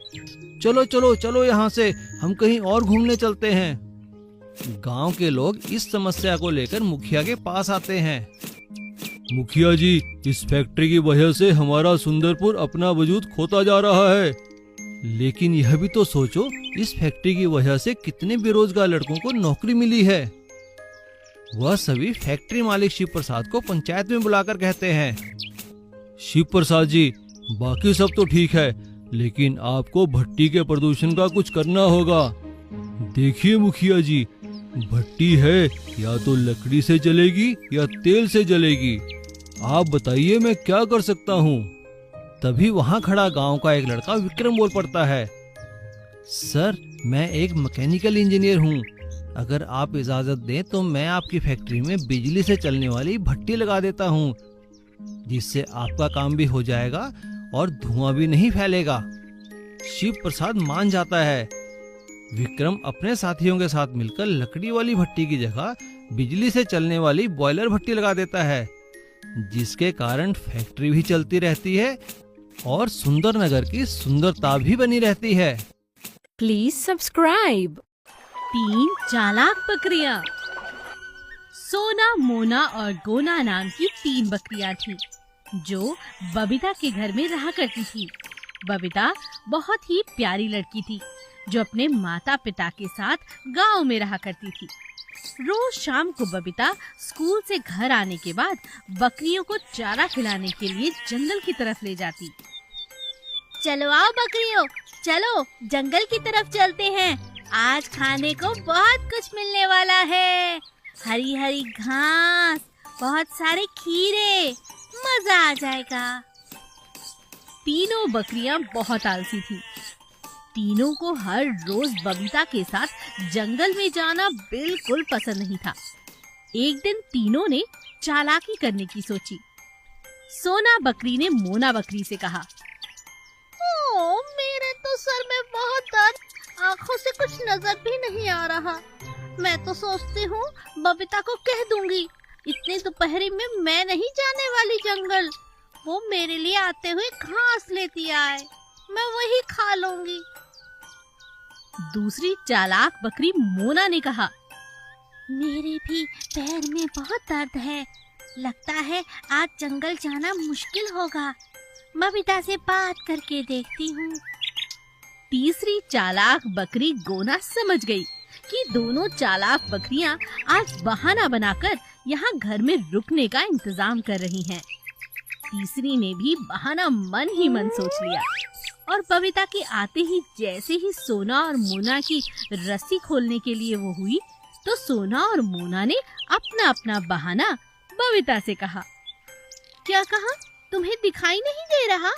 चलो चलो चलो, यहाँ से हम कहीं और घूमने चलते हैं। गांव के लोग इस समस्या को लेकर मुखिया के पास आते हैं। मुखिया जी, इस फैक्ट्री की वजह से हमारा सुंदरपुर अपना वजूद खोता जा रहा है। लेकिन यह भी तो सोचो, इस फैक्ट्री की वजह से कितने बेरोजगार लड़कों को नौकरी मिली है। वह सभी फैक्ट्री मालिक शिव प्रसाद को पंचायत में बुलाकर कहते हैं, शिव प्रसाद जी, बाकी सब तो ठीक है, लेकिन आपको भट्टी के प्रदूषण का कुछ करना होगा। देखिए मुखिया जी, भट्टी है या तो लकड़ी से जलेगी या तेल से जलेगी, आप बताइए मैं क्या कर सकता हूँ। तभी वहाँ खड़ा गांव का एक लड़का विक्रम बोल पड़ता है, सर मैं एक मैकेनिकल इंजीनियर हूँ, अगर आप इजाजत दें तो मैं आपकी फैक्ट्री में बिजली से चलने वाली भट्टी लगा देता हूँ, जिससे आपका काम भी हो जाएगा और धुआं भी नहीं फैलेगा। शिव प्रसाद मान जाता है। विक्रम अपने साथियों के साथ मिलकर लकड़ी वाली भट्टी की जगह बिजली से चलने वाली बॉयलर भट्टी लगा देता है, जिसके कारण फैक्ट्री भी चलती रहती है और सुंदरनगर की सुंदरता भी बनी रहती है। Please subscribe. 3 चालाक बकरियां। सोना, मोना और गोना नाम की 3 बकरियां थीं, जो बबीता के घर में रहा करती थी। बबीता बहुत ही प्यारी लड़की थी, जो अपने माता पिता के साथ गांव में रहा करती थी। रोज शाम को बबीता स्कूल से घर आने के बाद बकरियों को चारा खिलाने के लिए जंगल की तरफ ले जाती। चलो आओ बकरियों, चलो जंगल की तरफ चलते हैं, आज खाने को बहुत कुछ मिलने वाला है। हरी हरी घास, बहुत सारे खीरे, मजा आ जाएगा। तीनों बकरियां बहुत आलसी थी। तीनों को हर रोज बबीता के साथ जंगल में जाना बिल्कुल पसंद नहीं था। एक दिन तीनों ने चालाकी करने की सोची। सोना बकरी ने मोना बकरी से कहा, ओ, मेरे तो सर में बहुत दर्द, आंखों से कुछ नजर भी नहीं आ रहा। मैं तो सोचती हूँ बबीता को कह दूंगी, इतनी दोपहरी में मैं नहीं जाने वाली जंगल। वो मेरे लिए आते हुए घास लेती आए, मैं वही खा लूंगी। दूसरी चालाक बकरी मोना ने कहा, मेरे भी पैर में बहुत दर्द है, लगता है आज जंगल जाना मुश्किल होगा। बबीता से बात करके देखती हूँ। तीसरी चालाक बकरी गोना समझ गई कि दोनों चालाक बकरियां आज बहाना बनाकर यहाँ घर में रुकने का इंतजाम कर रही हैं। तीसरी ने भी बहाना मन ही मन सोच लिया और बबीता के आते ही जैसे ही सोना और मोना की रस्सी खोलने के लिए वो हुई, तो सोना और मोना ने अपना अपना बहाना बबीता से कहा। क्या कहा? तुम्हें दिखाई नहीं दे रहा?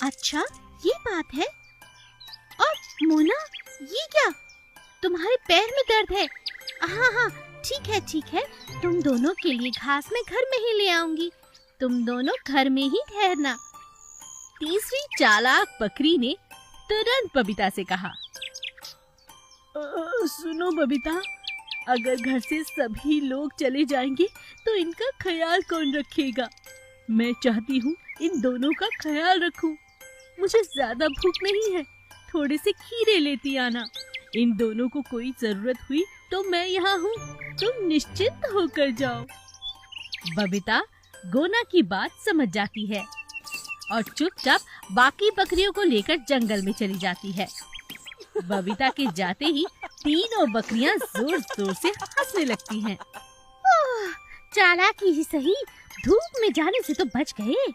अच्छा, ये बात है। और मोना, ये क्या? तुम्हारे पैर में दर्द है? हाँ हाँ, ठीक है, तुम दोनों के लिए घास मैं घर में ही ले आऊंगी। तुम दोनों घर में ही ठहरना। तीसरी चालाक बकरी ने तुरंत बबीता से कहा, सुनो बबीता, अगर घर से सभी लोग चले जाएंगे तो इनका ख्याल कौन रखेगा? मैं चाहती हूँ इन दोनों का ख्याल रखूं। मुझे ज्यादा भूख नहीं है, थोड़े से खीरे लेती आना। इन दोनों को कोई जरूरत हुई तो मैं यहाँ हूँ, तुम निश्चिंत होकर जाओ। बबीता गोना की बात समझ जाती है और चुपचाप बाकी बकरियों को लेकर जंगल में चली जाती है। बबीता के जाते ही तीनों बकरियां जोर जोर से हंसने लगती हैं। चालाकी ही सही, धूप में जाने से तो बच गए।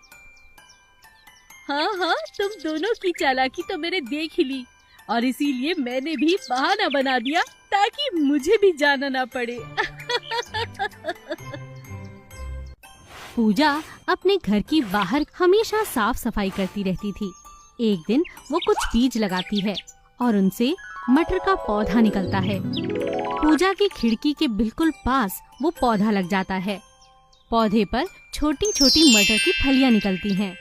हाँ, तुम दोनों की चालाकी तो मैंने देख ही ली और इसीलिए मैंने भी बहाना बना दिया ताकि मुझे भी जाना ना पड़े। पूजा अपने घर की बाहर हमेशा साफ सफाई करती रहती थी। एक दिन वो कुछ बीज लगाती है और उनसे मटर का पौधा निकलता है। पूजा की खिड़की के बिल्कुल पास वो पौधा लग जाता है। पौधे पर छोटी छोटी मटर की फलियां निकलती हैं।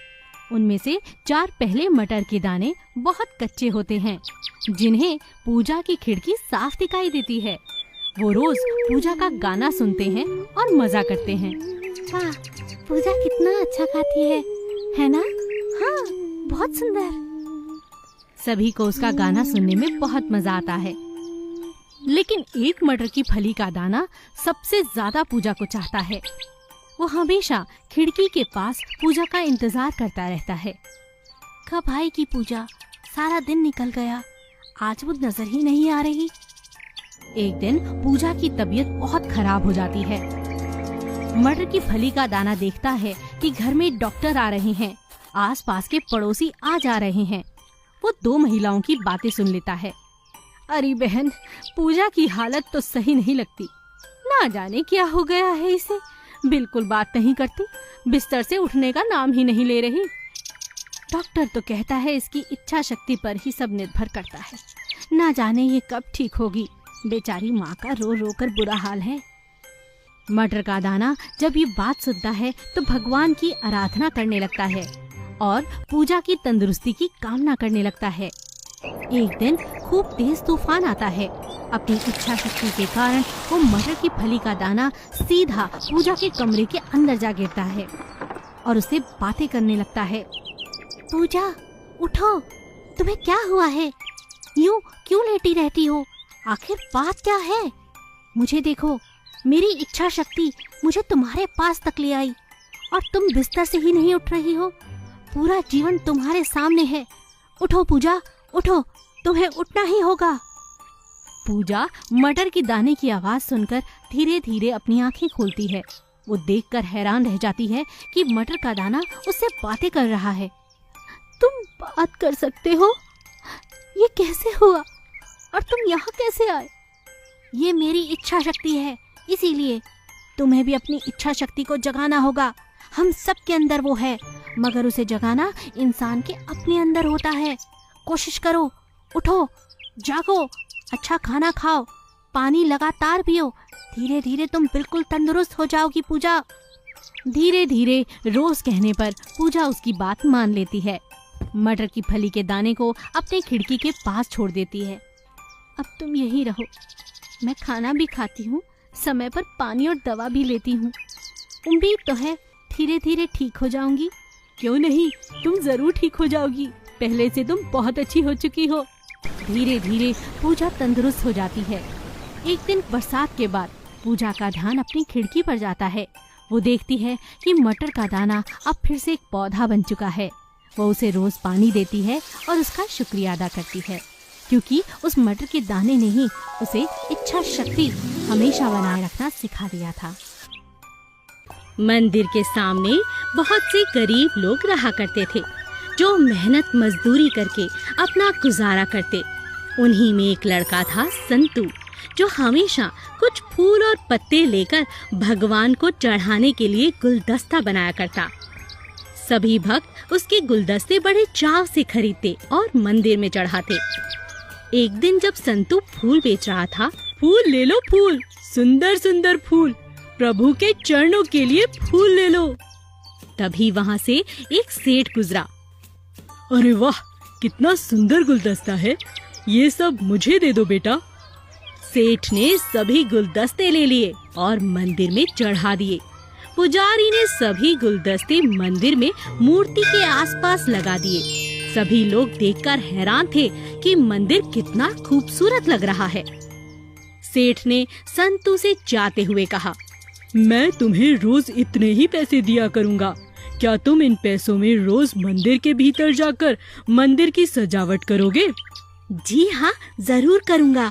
उनमें से 4 पहले मटर के दाने बहुत कच्चे होते हैं, जिन्हें पूजा की खिड़की साफ दिखाई देती है। वो रोज पूजा का गाना सुनते हैं और मजा करते हैं। वाह, पूजा कितना अच्छा गाती है ना? हाँ, बहुत सुंदर। सभी को उसका गाना सुनने में बहुत मजा आता है, लेकिन एक मटर की फली का दाना सबसे ज्यादा पूजा को चाहता है। वो हमेशा खिड़की के पास पूजा का इंतजार करता रहता है। कब आएगी पूजा? सारा दिन निकल गया, आज वो नजर ही नहीं आ रही। एक दिन पूजा की तबीयत बहुत खराब हो जाती है। मटर की फली का दाना देखता है कि घर में डॉक्टर आ रहे हैं, आसपास के पड़ोसी आ जा रहे हैं। वो 2 महिलाओं की बातें सुन लेता है। अरे बहन, पूजा की हालत तो सही नहीं लगती, ना जाने क्या हो गया है इसे, बिल्कुल बात नहीं करती, बिस्तर से उठने का नाम ही नहीं ले रही। डॉक्टर तो कहता है इसकी इच्छा शक्ति पर ही सब निर्भर करता है, ना जाने ये कब ठीक होगी। बेचारी माँ का रो रो कर बुरा हाल है। मटर का दाना जब ये बात सुनता है तो भगवान की आराधना करने लगता है और पूजा की तंदुरुस्ती की कामना करने लगता है। एक दिन खूब तेज तूफान आता है। अपनी इच्छा शक्ति के कारण वो मटर की फली का दाना सीधा पूजा के कमरे के अंदर जा गिरता है और उससे बातें करने लगता है। पूजा, उठो, तुम्हें क्या हुआ है? यूं क्यों लेटी रहती हो? आखिर बात क्या है? मुझे देखो, मेरी इच्छा शक्ति मुझे तुम्हारे पास तक ले आई और तुम बिस्तर से ही नहीं उठ रही हो। पूरा जीवन तुम्हारे सामने है। उठो पूजा, उठो, तुम्हें उठना ही होगा। पूजा मटर की दाने की आवाज सुनकर धीरे धीरे अपनी आंखें खोलती है। वो देखकर हैरान रह जाती है कि मटर का दाना उससे बातें कर रहा है। तुम बात कर सकते हो? ये कैसे हुआ? और तुम यहाँ कैसे आए? ये मेरी इच्छा शक्ति है, इसीलिए तुम्हें भी अपनी इच्छा शक्ति को जगाना होगा। हम सब के अंदर वो है, मगर उसे जगाना इंसान के अपने अंदर होता है। कोशिश करो, उठो, जागो, अच्छा खाना खाओ, पानी लगातार पियो। धीरे धीरे तुम बिल्कुल तंदुरुस्त हो जाओगी पूजा। धीरे धीरे रोज कहने पर पूजा उसकी बात मान लेती है। मटर की फली के दाने को अपने खिड़की के पास छोड़ देती है। अब तुम यहीं रहो, मैं खाना भी खाती हूँ, समय पर पानी और दवा भी लेती हूँ। उम्मीद तो है धीरे धीरे ठीक हो जाऊंगी। क्यों नहीं, तुम जरूर ठीक हो जाओगी। पहले से तुम बहुत अच्छी हो चुकी हो। धीरे धीरे पूजा तंदुरुस्त हो जाती है। एक दिन बरसात के बाद पूजा का ध्यान अपनी खिड़की पर जाता है। वो देखती है कि मटर का दाना अब फिर से एक पौधा बन चुका है। वो उसे रोज पानी देती है और उसका शुक्रिया अदा करती है, क्योंकि उस मटर के दाने ने ही उसे इच्छा शक्ति हमेशा बनाए रखना सिखा दिया था। मंदिर के सामने बहुत से गरीब लोग रहा करते थे, जो मेहनत मजदूरी करके अपना गुजारा करते। उन्हीं में एक लड़का था संतू, जो हमेशा कुछ फूल और पत्ते लेकर भगवान को चढ़ाने के लिए गुलदस्ता बनाया करता। सभी भक्त उसके गुलदस्ते बड़े चाव से खरीदते और मंदिर में चढ़ाते। एक दिन जब संतू फूल बेच रहा था, फूल ले लो, फूल, सुंदर सुंदर फूल, प्रभु के चरणों के लिए फूल ले लो। तभी वहाँ से एक सेठ गुजरा। अरे वाह, कितना सुंदर गुलदस्ता है, ये सब मुझे दे दो बेटा। सेठ ने सभी गुलदस्ते ले लिए और मंदिर में चढ़ा दिए। पुजारी ने सभी गुलदस्ते मंदिर में मूर्ति के आसपास लगा दिए। सभी लोग देखकर हैरान थे कि मंदिर कितना खूबसूरत लग रहा है। सेठ ने संतू से जाते हुए कहा, मैं तुम्हें रोज इतने ही पैसे दिया करूंगा। क्या तुम इन पैसों में रोज मंदिर के भीतर जाकर मंदिर की सजावट करोगे? जी हाँ, जरूर करूंगा।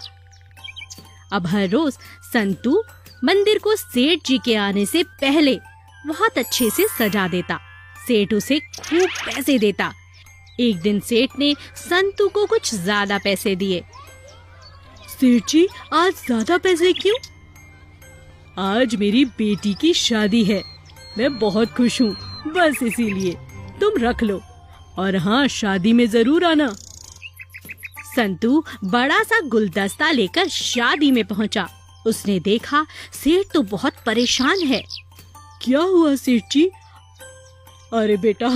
अब हर रोज संतू मंदिर को सेठ जी के आने से पहले बहुत अच्छे से सजा देता। सेठ उसे खूब पैसे देता। एक दिन सेठ ने संतू को कुछ ज्यादा पैसे दिए। सेठ जी, आज ज्यादा पैसे क्यों? आज मेरी बेटी की शादी है, मैं बहुत खुश हूँ, बस इसीलिए। तुम रख लो, और हाँ, शादी में जरूर आना। संतू बड़ा सा गुलदस्ता लेकर शादी में पहुंचा। उसने देखा सेठ तो बहुत परेशान है। क्या हुआ सेठ जी? अरे बेटा,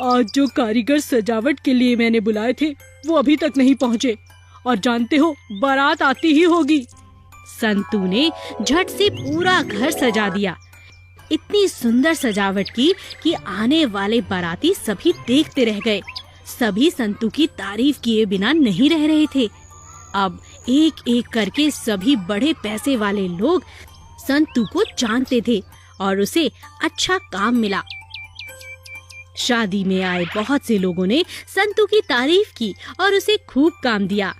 आज जो कारीगर सजावट के लिए मैंने बुलाए थे वो अभी तक नहीं पहुँचे, और जानते हो बारात आती ही होगी। संतू ने झट से पूरा घर सजा दिया। इतनी सुंदर सजावट की कि आने वाले बाराती सभी देखते रह गए। सभी संतू की तारीफ किए बिना नहीं रह रहे थे। अब एक एक करके सभी बड़े पैसे वाले लोग संतू को जानते थे और उसे अच्छा काम मिला। शादी में आए बहुत से लोगों ने संतू की तारीफ की और उसे खूब काम दिया।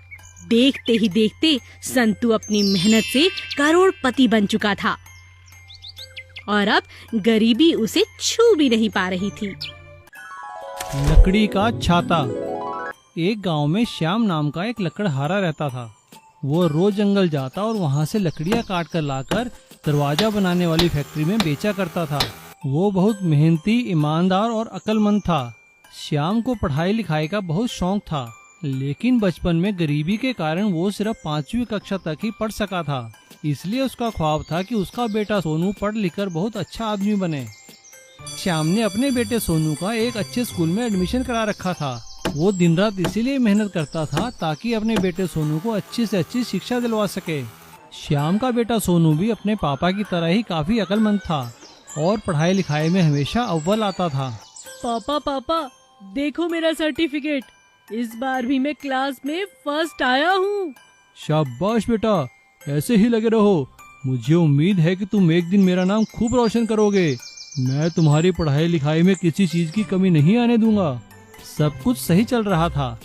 देखते ही देखते संतू अपनी मेहनत से करोड़पति बन चुका था और अब गरीबी उसे छू भी नहीं पा रही थी। लकड़ी का छाता। एक गांव में श्याम नाम का एक लकड़हारा रहता था। वो रोज जंगल जाता और वहां से लकड़ियां काट कर लाकर दरवाजा बनाने वाली फैक्ट्री में बेचा करता था। वो बहुत मेहनती, ईमानदार और अक्लमंद था। श्याम को पढ़ाई लिखाई का बहुत शौक था, लेकिन बचपन में गरीबी के कारण वो सिर्फ 5वीं कक्षा तक ही पढ़ सका था। इसलिए उसका ख्वाब था कि उसका बेटा सोनू पढ़ लिखकर बहुत अच्छा आदमी बने। श्याम ने अपने बेटे सोनू का एक अच्छे स्कूल में एडमिशन करा रखा था। वो दिन रात इसीलिए मेहनत करता था ताकि अपने बेटे सोनू को अच्छी से अच्छी शिक्षा दिलवा सके। श्याम का बेटा सोनू भी अपने पापा की तरह ही काफी अक्लमंद था और पढ़ाई लिखाई में हमेशा अव्वल आता था। पापा पापा, देखो मेरा सर्टिफिकेट, इस बार भी मैं क्लास में फर्स्ट आया हूँ। शाबाश बेटा, ऐसे ही लगे रहो। मुझे उम्मीद है कि तुम एक दिन मेरा नाम खूब रोशन करोगे। मैं तुम्हारी पढ़ाई लिखाई में किसी चीज की कमी नहीं आने दूंगा। सब कुछ सही चल रहा था,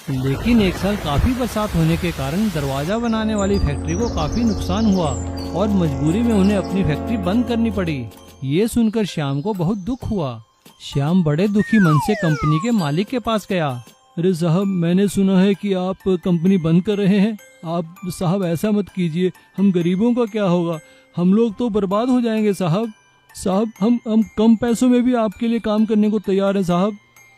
लेकिन एक साल काफी बरसात होने के कारण दरवाजा बनाने वाली फैक्ट्री को काफी नुकसान हुआ और मजबूरी में उन्हें अपनी फैक्ट्री बंद करनी पड़ी। ये सुनकर श्याम को बहुत दुख हुआ। श्याम बड़े दुखी मन से कंपनी के मालिक के पास गया। अरे साहब, मैंने सुना है कि आप कंपनी बंद कर रहे हैं। आप साहब ऐसा मत कीजिए, हम गरीबों का क्या होगा? हम लोग तो बर्बाद हो जाएंगे साहब। साहब हम कम पैसों में भी आपके लिए काम करने को तैयार हैं साहब।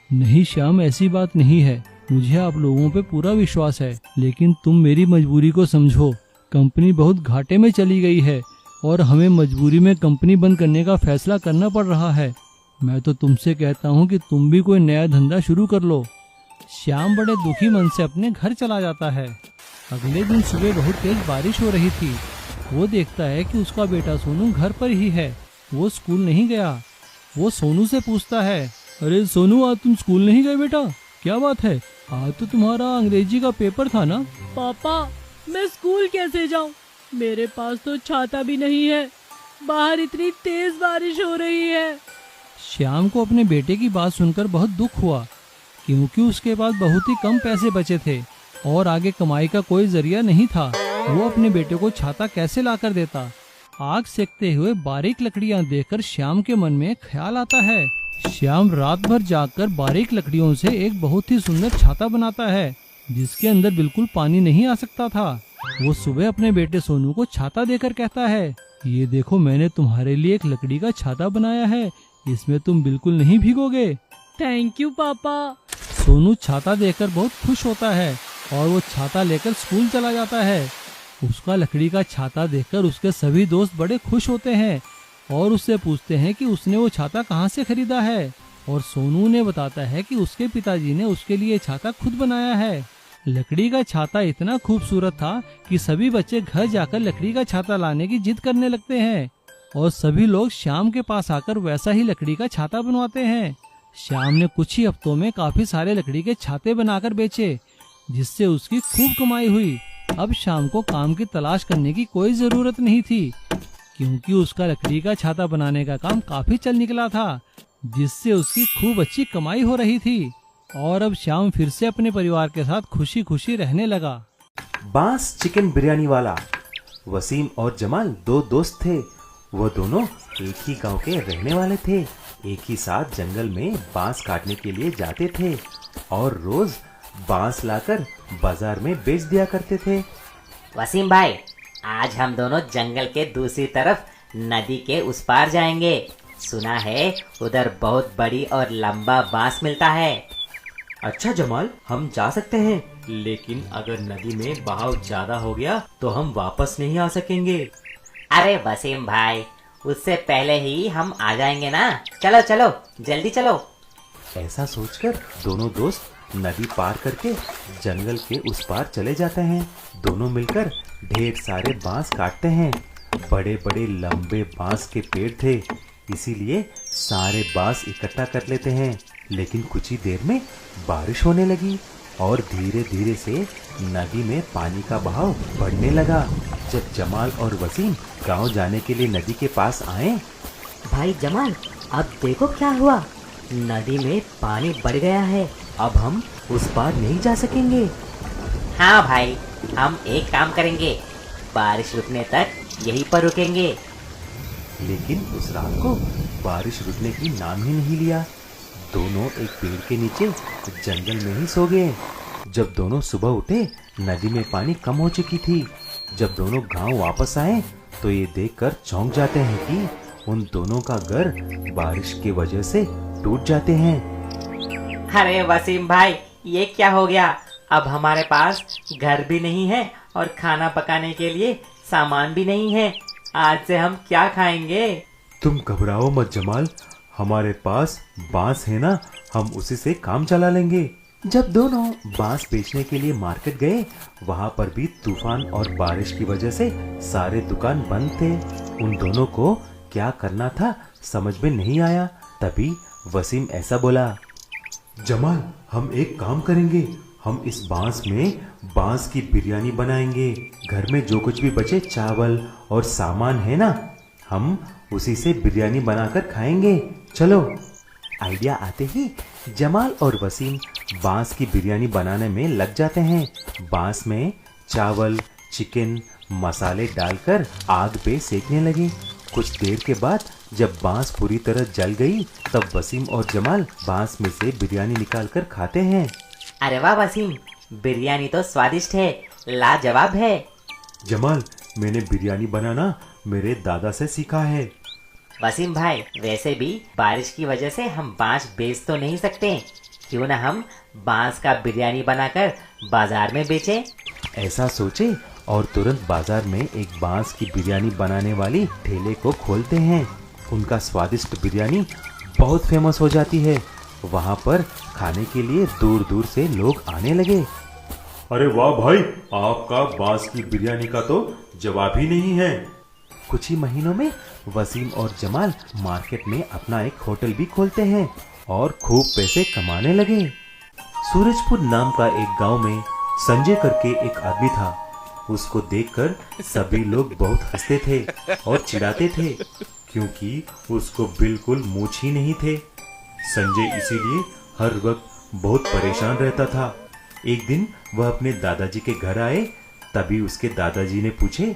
नहीं श्याम, ऐसी बात नहीं है, मुझे आप लोगों पे पूरा विश्वास है, लेकिन तुम मेरी मजबूरी को समझो। कंपनी बहुत घाटे में चली गई है और हमें मजबूरी में कंपनी बंद करने का फैसला करना पड़ रहा है। मैं तो तुमसे कहता हूँ कि तुम भी कोई नया धंधा शुरू कर लो। श्याम बड़े दुखी मन से अपने घर चला जाता है। अगले दिन सुबह बहुत तेज बारिश हो रही थी। वो देखता है कि उसका बेटा सोनू घर पर ही है, वो स्कूल नहीं गया। वो सोनू से पूछता है, अरे सोनू, आज तुम स्कूल नहीं गए बेटा? क्या बात है? आज तो तुम्हारा अंग्रेजी का पेपर था ना? पापा, मैं स्कूल कैसे जाऊं? मेरे पास तो छाता भी नहीं है, बाहर इतनी तेज बारिश हो रही है। श्याम को अपने बेटे की बात सुनकर बहुत दुख हुआ, क्योंकि उसके पास बहुत ही कम पैसे बचे थे और आगे कमाई का कोई जरिया नहीं था। वो अपने बेटे को छाता कैसे लाकर देता? आग सेकते हुए बारीक लकड़ियां देखकर श्याम के मन में ख्याल आता है। श्याम रात भर जागकर बारीक लकड़ियों से एक बहुत ही सुंदर छाता बनाता है, जिसके अंदर बिल्कुल पानी नहीं आ सकता था। वो सुबह अपने बेटे सोनू को छाता देकर कहता है, ये देखो, मैंने तुम्हारे लिए एक लकड़ी का छाता बनाया है, इसमें तुम बिल्कुल नहीं भीगोगे। थैंक यू पापा। सोनू छाता देखकर बहुत खुश होता है और वो छाता लेकर स्कूल चला जाता है। उसका लकड़ी का छाता देखकर उसके सभी दोस्त बड़े खुश होते हैं और उससे पूछते हैं कि उसने वो छाता कहाँ से खरीदा है। और सोनू ने बताता है कि उसके पिताजी ने उसके लिए छाता खुद बनाया है। लकड़ी का छाता इतना खूबसूरत था कि सभी बच्चे घर जाकर लकड़ी का छाता लाने की जिद करने लगते हैं और सभी लोग श्याम के पास आकर वैसा ही लकड़ी का छाता बनवाते हैं। श्याम ने कुछ ही हफ्तों में काफी सारे लकड़ी के छाते बनाकर बेचे, जिससे उसकी खूब कमाई हुई। अब श्याम को काम की तलाश करने की कोई जरूरत नहीं थी, क्योंकि उसका लकड़ी का छाता बनाने का काम काफी चल निकला था, जिससे उसकी खूब अच्छी कमाई हो रही थी। और अब श्याम फिर से अपने परिवार के साथ खुशी खुशी रहने लगा। बांस चिकन बिरयानी वाला। वसीम और जमाल दो दोस्त थे। वो दोनों एक ही गांव के रहने वाले थे। एक ही साथ जंगल में बांस काटने के लिए जाते थे और रोज बांस लाकर बाजार में बेच दिया करते थे। वसीम भाई, आज हम दोनों जंगल के दूसरी तरफ नदी के उस पार जाएंगे। सुना है उधर बहुत बड़ी और लंबा बांस मिलता है। अच्छा जमाल, हम जा सकते हैं, लेकिन अगर नदी में बहाव ज्यादा हो गया तो हम वापस नहीं आ सकेंगे। अरे वसीम भाई, उससे पहले ही हम आ जाएंगे ना। चलो चलो, जल्दी चलो। ऐसा सोचकर दोनों दोस्त नदी पार करके जंगल के उस पार चले जाते हैं। दोनों मिलकर ढेर सारे बांस काटते हैं। बड़े बड़े लंबे बांस के पेड़ थे, इसीलिए सारे बांस इकट्ठा कर लेते हैं। लेकिन कुछ ही देर में बारिश होने लगी और धीरे धीरे से नदी में पानी का बहाव बढ़ने लगा। जब जमाल और वसीम गांव जाने के लिए नदी के पास आए, भाई जमाल, अब देखो क्या हुआ। नदी में पानी बढ़ गया है। अब हम उस पार नहीं जा सकेंगे। हाँ भाई, हम एक काम करेंगे, बारिश रुकने तक यहीं पर रुकेंगे। लेकिन उस रात को बारिश रुकने की नाम ही नहीं लिया। दोनों एक पेड़ के नीचे जंगल में ही सो गए। जब दोनों सुबह उठे, नदी में पानी कम हो चुकी थी। जब दोनों गांव वापस आए तो ये देखकर चौंक जाते हैं कि उन दोनों का घर बारिश की वजह से टूट जाते हैं। अरे वसीम भाई, ये क्या हो गया? अब हमारे पास घर भी नहीं है और खाना पकाने के लिए सामान भी नहीं है। आज से हम क्या खाएंगे? तुम घबराओ मत जमाल, हमारे पास बांस है ना, हम उसी से काम चला लेंगे। जब दोनों बांस बेचने के लिए मार्केट गए, वहाँ पर भी तूफान और बारिश की वजह से सारे दुकान बंद थे। उन दोनों को क्या करना था समझ में नहीं आया। तभी वसीम ऐसा बोला, जमाल, हम एक काम करेंगे, हम इस बांस में बांस की बिरयानी बनाएंगे। घर में जो कुछ भी बचे चावल और सामान है ना, हम उसी से बिरयानी बनाकर खाएंगे। चलो। आइडिया आते ही जमाल और वसीम बांस की बिरयानी बनाने में लग जाते हैं। बांस में चावल, चिकन, मसाले डालकर आग पे सेकने लगे। कुछ देर के बाद जब बांस पूरी तरह जल गई, तब वसीम और जमाल बांस में से बिरयानी निकालकर खाते हैं। अरे वाह वसीम, बिरयानी तो स्वादिष्ट है, लाजवाब है। जमाल, मैंने बिरयानी बनाना मेरे दादा से सीखा है। वसीम भाई, वैसे भी बारिश की वजह से हम बांस बेच तो नहीं सकते, क्यों ना हम बांस का बिरयानी बनाकर बाजार में बेचें? ऐसा सोचे और तुरंत बाजार में एक बांस की बिरयानी बनाने वाली ठेले को खोलते हैं। उनका स्वादिष्ट बिरयानी बहुत फेमस हो जाती है। वहाँ पर खाने के लिए दूर दूर से लोग आने लगे। अरे वाह भाई, आपका बांस की बिरयानी का तो जवाब ही नहीं है। कुछ ही महीनों में वसीम और जमाल मार्केट में अपना एक होटल भी खोलते हैं और खूब पैसे कमाने लगे। सूरजपुर नाम का एक गांव में संजय करके एक आदमी था। उसको देखकर सभी लोग बहुत हंसते थे और चिढ़ाते थे, क्योंकि उसको बिल्कुल मूंछ ही नहीं थे। संजय इसीलिए हर वक्त बहुत परेशान रहता था। एक दिन वह अपने दादाजी के घर आए, तभी उसके दादाजी ने पूछे,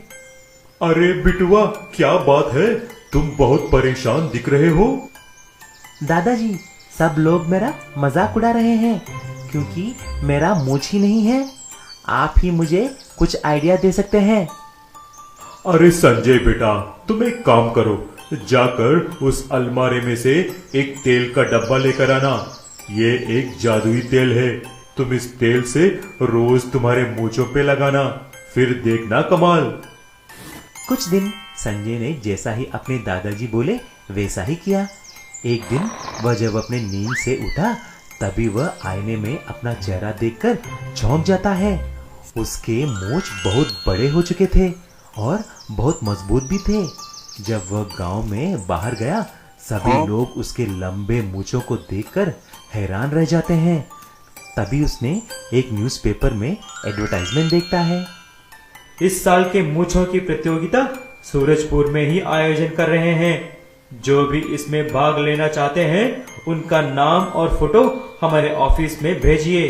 अरे बिटुआ, क्या बात है, तुम बहुत परेशान दिख रहे हो? दादाजी, सब लोग मेरा मजाक उड़ा रहे हैं, क्योंकि मेरा मूंछ ही नहीं है। आप ही मुझे कुछ आइडिया दे सकते हैं? अरे संजय बेटा, तुम एक काम करो, जाकर उस अलमारी में से एक तेल का डब्बा लेकर आना। ये एक जादुई तेल है। तुम इस तेल से रोज तुम्हारे मूंछों पे लगाना, फिर देखना कमाल। कुछ दिन संजय ने जैसा ही अपने दादाजी बोले वैसा ही किया। एक दिन वह जब अपने नींद से उठा, तभी वह आईने में अपना चेहरा देखकर चौंक जाता है। उसके मूंछ बहुत बड़े हो चुके थे और बहुत मजबूत भी थे। जब वह गांव में बाहर गया, सभी लोग उसके लंबे मूंछों को देखकर हैरान रह जाते हैं। तभी उसने एक न्यूज़पेपर में एडवर्टाइजमेंट देखता है। इस साल के मूंछों की प्रतियोगिता सूरजपुर में ही आयोजन कर रहे हैं। जो भी इसमें भाग लेना चाहते हैं, उनका नाम और फोटो हमारे ऑफिस में भेजिए।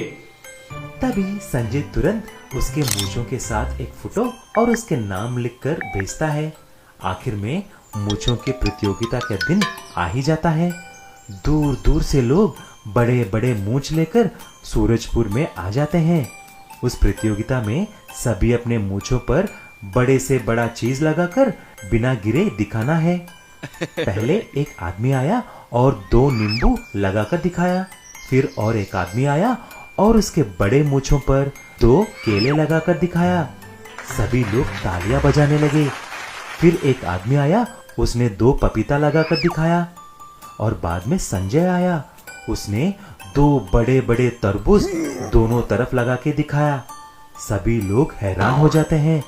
तभी संजय तुरंत उसके मूंछों के साथ एक फोटो और उसके नाम लिखकर भेजता है। आखिर में मूंछों की प्रतियोगिता का दिन आ ही जाता है। दूर दूर से लोग बड़े बड़े मूंछ लेकर सूरजपुर में आ जाते हैं। उस प्रतियोगिता में सभी अपने मूंछों पर बड़े से बड़ा चीज लगाकर बिना गिरे दिखाना है। पहले एक आदमी आया और 2 नींबू लगाकर दिखाया। फिर और एक आदमी आया और उसके बड़े मूंछों पर 2 केले लगाकर दिखाया। सभी लोग तालियां बजाने लगे। फिर एक आदमी आया, उसने 2 पपीता लगाकर दिखाया। और बाद में संजय आया, उसने 2 बड़े बड़े तरबूज दोनों तरफ लगा के दिखाया। सभी लोग हैरान हो जाते हैं,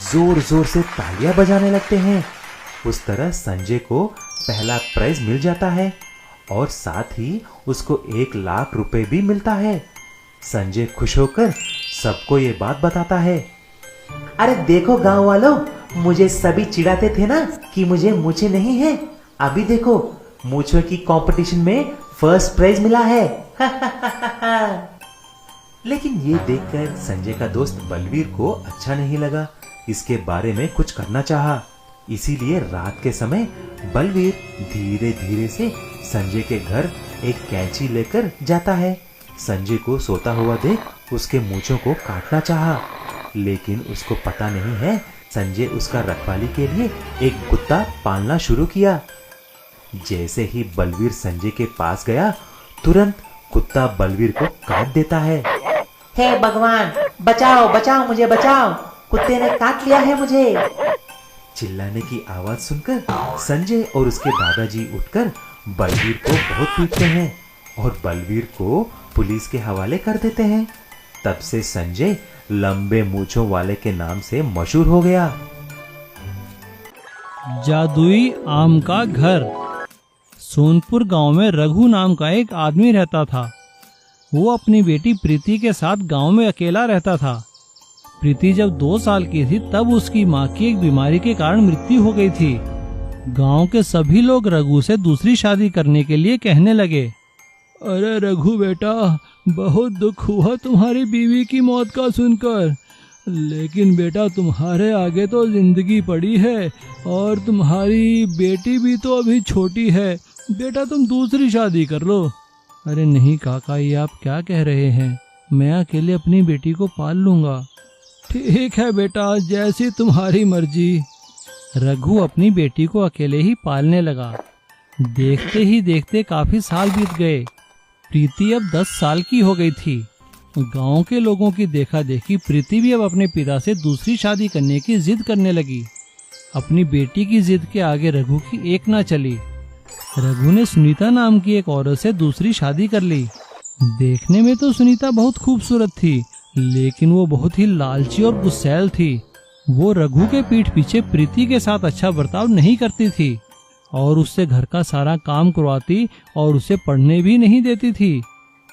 जोर जोर से तालियां बजाने लगते हैं। उस तरह संजय को पहला प्राइज मिल जाता है और साथ ही उसको 1 लाख रुपए भी मिलता है। संजय खुश होकर सबको ये बात बताता है। अरे देखो गांव वालों, मुझे सभी चिढ़ाते थे ना कि मुझे मूंछें नहीं है। अभी देखो, मूंछों की कंपटीशन में फर्स्ट प्राइज मिला है। लेकिन ये देखकर संजय का दोस्त बलवीर को अच्छा नहीं लगा। इसके बारे में कुछ करना चाहा। इसीलिए रात के समय बलवीर धीरे धीरे से संजय के घर एक कैंची लेकर जाता है। संजय को सोता हुआ देख उसके मूंछों को काटना चाहा, लेकिन उसको पता नहीं है संजय उसका रखवाली के लिए एक कुत्ता पालना शुरू किया। जैसे ही बलवीर संजय के पास गया, तुरंत कुत्ता बलवीर को काट देता है। हे भगवान, बचाओ बचाओ, मुझे बचाओ, कुत्ते ने काट लिया है मुझे। चिल्लाने की आवाज सुनकर संजय और उसके दादाजी उठकर बलवीर को बहुत पीटते हैं और बलवीर को पुलिस के हवाले कर देते हैं। तब से संजय लंबे मूंछों वाले के नाम से मशहूर हो गया। जादुई आम का घर। सोनपुर गांव में रघु नाम का एक आदमी रहता था। वो अपनी बेटी प्रीति के साथ गांव में अकेला रहता था। प्रीति जब 2 साल की थी, तब उसकी माँ की एक बीमारी के कारण मृत्यु हो गई थी। गांव के सभी लोग रघु से दूसरी शादी करने के लिए कहने लगे। अरे रघु बेटा, बहुत दुख हुआ तुम्हारी बीवी की मौत का सुनकर, लेकिन बेटा तुम्हारे आगे तो जिंदगी पड़ी है और तुम्हारी बेटी भी तो अभी छोटी है। बेटा तुम दूसरी शादी कर लो। अरे नहीं काका, ये आप क्या कह रहे हैं? मैं अकेले अपनी बेटी को पाल लूंगा। ठीक है बेटा, जैसी तुम्हारी मर्जी। रघु अपनी बेटी को अकेले ही पालने लगा। देखते ही देखते काफी साल बीत गए। प्रीति अब 10 साल की हो गई थी। गांव के लोगों की देखा देखी प्रीति भी अब अपने पिता से दूसरी शादी करने की जिद करने लगी। अपनी बेटी की जिद के आगे रघु की एक ना चली। रघु ने सुनीता नाम की एक औरत से दूसरी शादी कर ली। देखने में तो सुनीता बहुत खूबसूरत थी, लेकिन वो बहुत ही लालची और गुस्सैल थी। वो रघु के पीठ पीछे प्रीति के साथ अच्छा बर्ताव नहीं करती थी और उससे घर का सारा काम करवाती और उसे पढ़ने भी नहीं देती थी।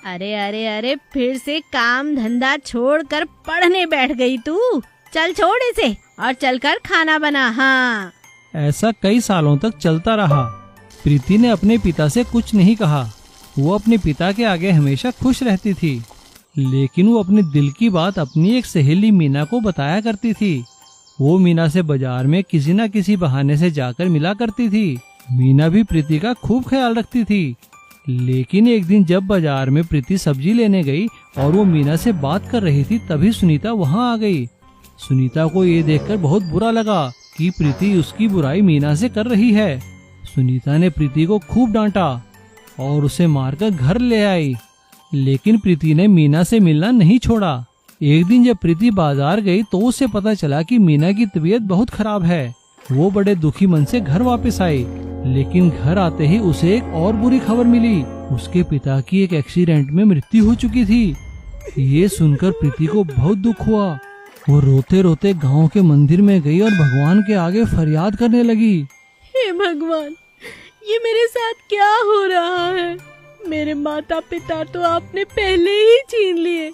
अरे अरे अरे, फिर से काम धंधा छोड़कर पढ़ने बैठ गई तू। चल छोड़ इसे और चलकर खाना बना। हाँ, ऐसा कई सालों तक चलता रहा। प्रीति ने अपने पिता से कुछ नहीं कहा। वो अपने पिता के आगे हमेशा खुश रहती थी, लेकिन वो अपने दिल की बात अपनी एक सहेली मीना को बताया करती थी। वो मीना से बाजार में किसी न किसी बहाने से जाकर मिला करती थी। मीना भी प्रीति का खूब ख्याल रखती थी। लेकिन एक दिन जब बाजार में प्रीति सब्जी लेने गई और वो मीना से बात कर रही थी, तभी सुनीता वहाँ आ गई। सुनीता को ये देखकर बहुत बुरा लगा कि प्रीति उसकी बुराई मीना से कर रही है। सुनीता ने प्रीति को खूब डांटा और उसे मारकर घर ले आई। लेकिन प्रीति ने मीना से मिलना नहीं छोड़ा। एक दिन जब प्रीति बाजार गई तो उसे पता चला कि मीना की तबीयत बहुत खराब है। वो बड़े दुखी मन से घर वापस आई, लेकिन घर आते ही उसे एक और बुरी खबर मिली। उसके पिता की एक एक्सीडेंट में मृत्यु हो चुकी थी। ये सुनकर प्रीति को बहुत दुख हुआ। वो रोते रोते गांव के मंदिर में गई और भगवान के आगे फरियाद करने लगी। हे भगवान, ये मेरे साथ क्या हो रहा है? मेरे माता पिता तो आपने पहले ही छीन लिए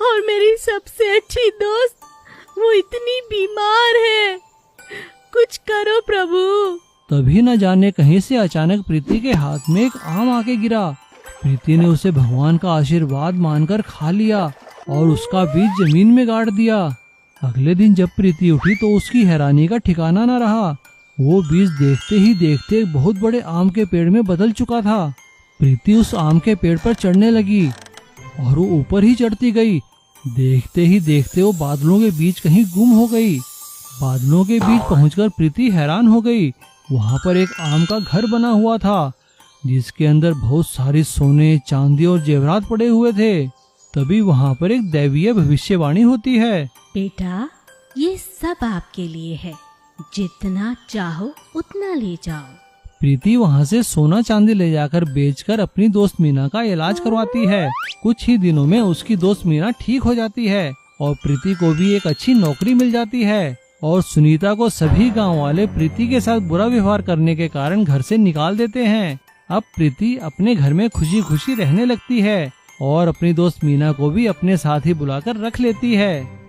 और मेरी सबसे अच्छी दोस्त वो इतनी बीमार है। कुछ करो प्रभु। तभी न जाने कहीं से अचानक प्रीति के हाथ में एक आम आके गिरा। प्रीति ने उसे भगवान का आशीर्वाद मानकर खा लिया और उसका बीज जमीन में गाड़ दिया। अगले दिन जब प्रीति उठी तो उसकी हैरानी का ठिकाना न रहा। वो बीज देखते ही देखते एक बहुत बड़े आम के पेड़ में बदल चुका था। प्रीति उस आम के पेड़ पर चढ़ने लगी और वो ऊपर ही चढ़ती गई। देखते ही देखते वो बादलों के बीच कहीं गुम हो गई। बादलों के बीच पहुंचकर प्रीति हैरान हो गई। वहां पर एक आम का घर बना हुआ था, जिसके अंदर बहुत सारी सोने, चांदी और जेवरात पड़े हुए थे। तभी वहां पर एक दैवीय भविष्यवाणी होती है। बेटा, ये सब आपके लिए है, जितना चाहो उतना ले जाओ। प्रीति वहां से सोना चांदी ले जाकर बेचकर अपनी दोस्त मीना का इलाज करवाती है। कुछ ही दिनों में उसकी दोस्त मीना ठीक हो जाती है और प्रीति को भी एक अच्छी नौकरी मिल जाती है। और सुनीता को सभी गांव वाले प्रीति के साथ बुरा व्यवहार करने के कारण घर से निकाल देते हैं। अब प्रीति अपने घर में खुशी खुशी रहने लगती है और अपनी दोस्त मीना को भी अपने साथ ही बुलाकर रख लेती है।